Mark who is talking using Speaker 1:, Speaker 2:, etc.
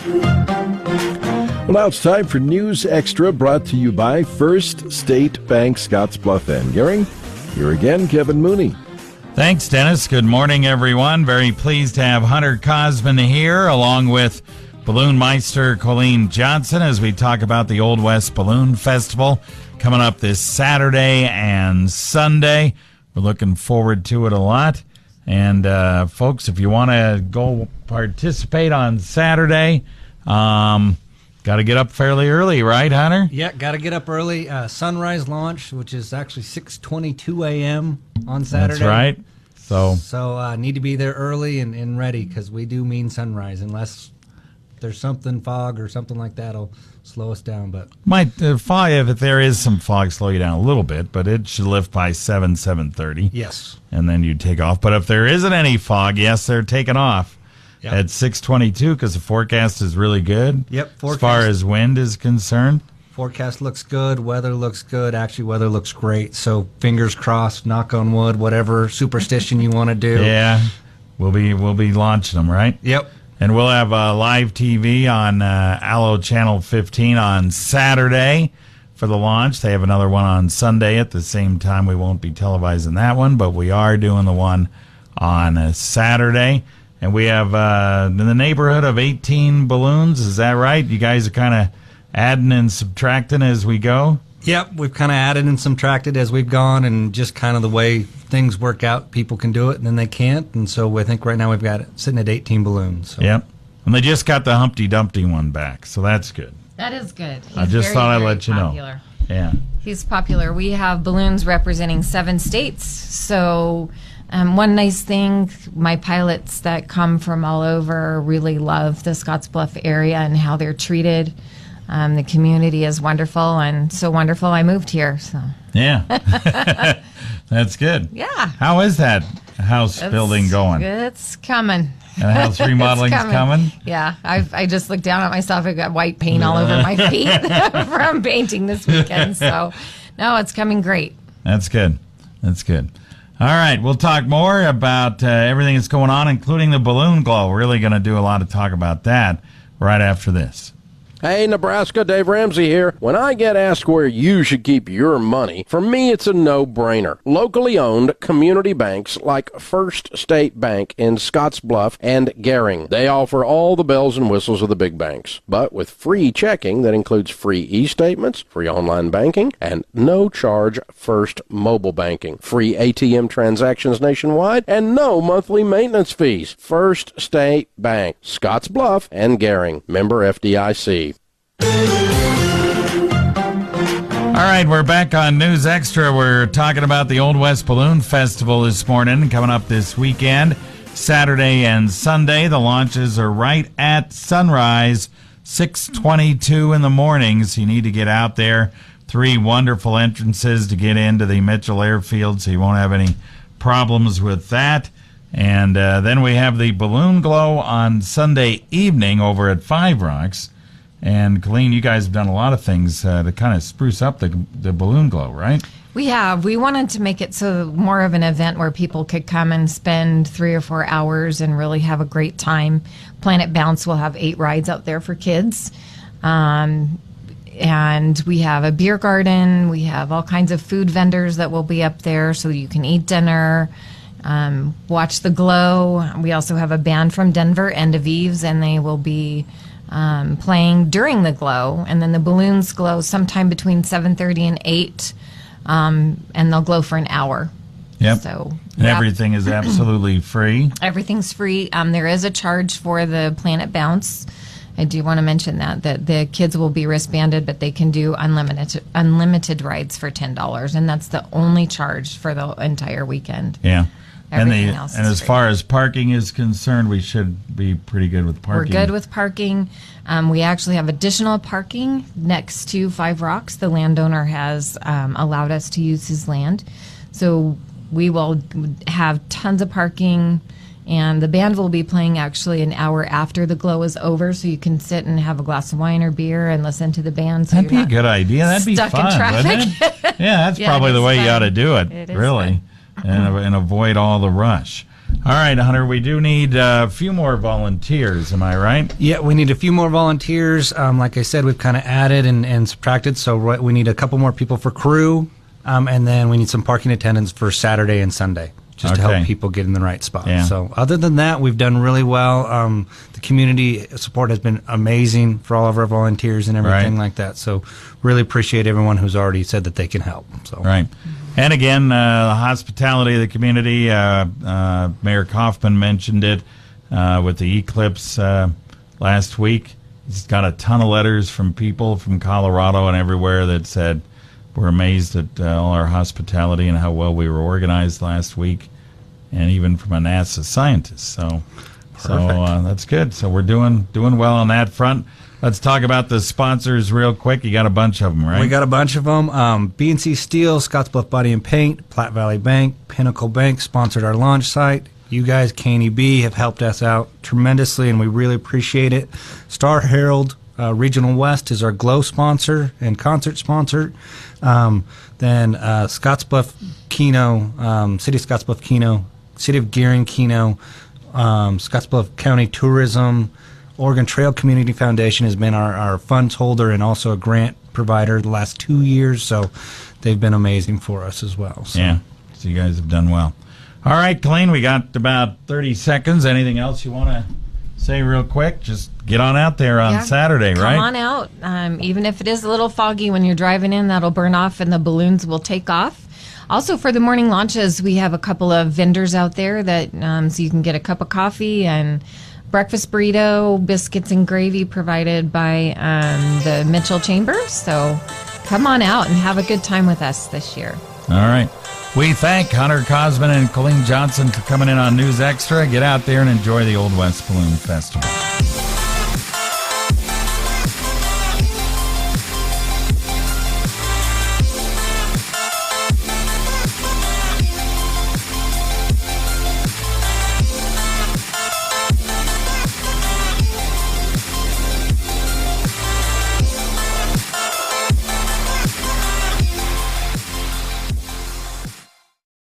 Speaker 1: Well, now it's time for News Extra, brought to you by First State Bank, Scottsbluff and Gering. Here again, Kevin Mooney.
Speaker 2: Thanks, Dennis. Good morning, everyone. Very pleased to have Hunter Kosman here, along with Balloonmeister Colleen Johnson, as we talk about the Old West Balloon Festival coming up this Saturday and Sunday. We're looking forward to it a lot. And, folks, if you want to go participate on Saturday, got to get up fairly early, right, Hunter?
Speaker 3: Yeah, got to get up early. Sunrise launch, which is actually 6:22 a.m. on Saturday.
Speaker 2: That's right.
Speaker 3: So need to be there early and ready, because we do mean sunrise, unless there's something, fog or something like that will slow us down. But
Speaker 2: might fog, if there is some fog, slow you down a little bit, but it should lift by 7:30.
Speaker 3: Yes.
Speaker 2: And then you take off. But if there isn't any fog, yes, they're taking off. Yep. At 6:22, because the forecast is really good.
Speaker 3: Yep.
Speaker 2: As far as wind is concerned.
Speaker 3: Forecast looks good. Weather looks good. Actually, weather looks great. So fingers crossed, knock on wood, whatever superstition you want to do.
Speaker 2: Yeah. We'll be launching them, right?
Speaker 3: Yep.
Speaker 2: And we'll have live TV on Allo Channel 15 on Saturday for the launch. They have another one on Sunday at the same time. We won't be televising that one, but we are doing the one on Saturday. And we have in the neighborhood of 18 balloons. Is that right? You guys are kind of adding and subtracting as we go?
Speaker 3: Yep, we've kind of added and subtracted as we've gone, and just kind of the way things work out, people can do it and then they can't. And so I think right now we've got it sitting at 18 balloons. So.
Speaker 2: Yep. And they just got the Humpty Dumpty one back, so that's good.
Speaker 4: That is good.
Speaker 2: I just thought I'd let you
Speaker 4: know.
Speaker 2: Yeah.
Speaker 4: He's popular. We have balloons representing 7 states. So one nice thing, my pilots that come from all over really love the Scottsbluff area and how they're treated. The community is wonderful, and so wonderful I moved here. So
Speaker 2: yeah. That's good.
Speaker 4: Yeah.
Speaker 2: How is that house building going?
Speaker 4: It's coming.
Speaker 2: And the house remodeling is coming?
Speaker 4: Yeah. I just looked down at myself. I got white paint all over my feet from painting this weekend. So, no, it's coming great.
Speaker 2: That's good. That's good. All right. We'll talk more about everything that's going on, including the balloon glow. We're really going to do a lot of talk about that right after this.
Speaker 1: Hey, Nebraska, Dave Ramsey here. When I get asked where you should keep your money, for me it's a no-brainer. Locally owned community banks like First State Bank in Scottsbluff and Gering. They offer all the bells and whistles of the big banks, but with free checking that includes free e-statements, free online banking, and no-charge First mobile banking, free ATM transactions nationwide, and no monthly maintenance fees. First State Bank, Scottsbluff and Gering. Member FDIC.
Speaker 2: All right, we're back on News Extra. We're talking about the Old West Balloon Festival this morning, coming up this weekend, Saturday and Sunday. The launches are right at sunrise, 6:22 in the morning, so you need to get out there. 3 wonderful entrances to get into the Mitchell Airfield, so you won't have any problems with that. And then we have the balloon glow on Sunday evening over at Five Rocks. And, Colleen, you guys have done a lot of things to kind of spruce up the balloon glow, right?
Speaker 4: We have. We wanted to make it so more of an event where people could come and spend 3 or 4 hours and really have a great time. Planet Bounce will have 8 rides out there for kids. And we have a beer garden. We have all kinds of food vendors that will be up there so you can eat dinner, watch the glow. We also have a band from Denver, End of Eves, and they will be playing during the glow, and then the balloons glow sometime between 7:30 and 8, and they'll glow for an hour.
Speaker 2: Yep.
Speaker 4: So
Speaker 2: and everything is absolutely free.
Speaker 4: Everything's free. There is a charge for the Planet Bounce. I do want to mention that the kids will be wristbanded, but they can do unlimited rides for $10, and that's the only charge for the entire weekend.
Speaker 2: Yeah.
Speaker 4: Everything else
Speaker 2: and
Speaker 4: is
Speaker 2: as
Speaker 4: free.
Speaker 2: far as parking is concerned, we should be pretty good with parking.
Speaker 4: We're good with parking. We actually have additional parking next to Five Rocks. The landowner has allowed us to use his land. So we will have tons of parking, and the band will be playing actually an hour after the glow is over, so you can sit and have a glass of wine or beer and listen to the band. So
Speaker 2: That'd be a good idea. That'd be
Speaker 4: stuck
Speaker 2: fun,
Speaker 4: in traffic.
Speaker 2: wouldn't it? Yeah, that's
Speaker 4: Yeah,
Speaker 2: probably
Speaker 4: it
Speaker 2: the
Speaker 4: is
Speaker 2: way you
Speaker 4: fun.
Speaker 2: ought to do it,
Speaker 4: It is
Speaker 2: really, and avoid all the rush. All right, Hunter, we do need a few more volunteers, am I right?
Speaker 3: Yeah, we need a few more volunteers. Like I said, we've kind of added and subtracted, so we need a couple more people for crew, and then we need some parking attendants for Saturday and Sunday, just to help people get in the right spot.
Speaker 2: Yeah.
Speaker 3: So other than that, we've done really well. The community support has been amazing for all of our volunteers and everything like that. So really appreciate everyone who's already said that they can help. So.
Speaker 2: Right. And again, the hospitality of the community, Mayor Kosman mentioned it with the eclipse last week. He's got a ton of letters from people from Colorado and everywhere that said, we're amazed at all our hospitality and how well we were organized last week, and even from a NASA scientist. So that's good. So we're doing well on that front. Let's talk about the sponsors real quick. You got a bunch of them, right?
Speaker 3: We got a bunch of them. B&C Steel, Scottsbluff Body and Paint, Platte Valley Bank, Pinnacle Bank sponsored our launch site. You guys, KNEB, have helped us out tremendously, and we really appreciate it. Star Herald Regional West is our Glow sponsor and concert sponsor. Then Scottsbluff Keno, City of Scottsbluff Keno, City of Gearing Keno, Scottsbluff County Tourism, Oregon Trail Community Foundation has been our funds holder and also a grant provider the last 2 years, so they've been amazing for us as well. So.
Speaker 2: Yeah, so you guys have done well. All right, Colleen, we got about 30 seconds. Anything else you want to say real quick? Just get on out there on Saturday, right?
Speaker 4: Come on out. Even if it is a little foggy when you're driving in, that'll burn off and the balloons will take off. Also, for the morning launches, we have a couple of vendors out there that so you can get a cup of coffee and breakfast burrito, biscuits and gravy provided by the Mitchell Chambers. So come on out and have a good time with us this year.
Speaker 2: All right. We thank Hunter Kosman and Colleen Johnson for coming in on News Extra. Get out there and enjoy the Old West Balloon Festival.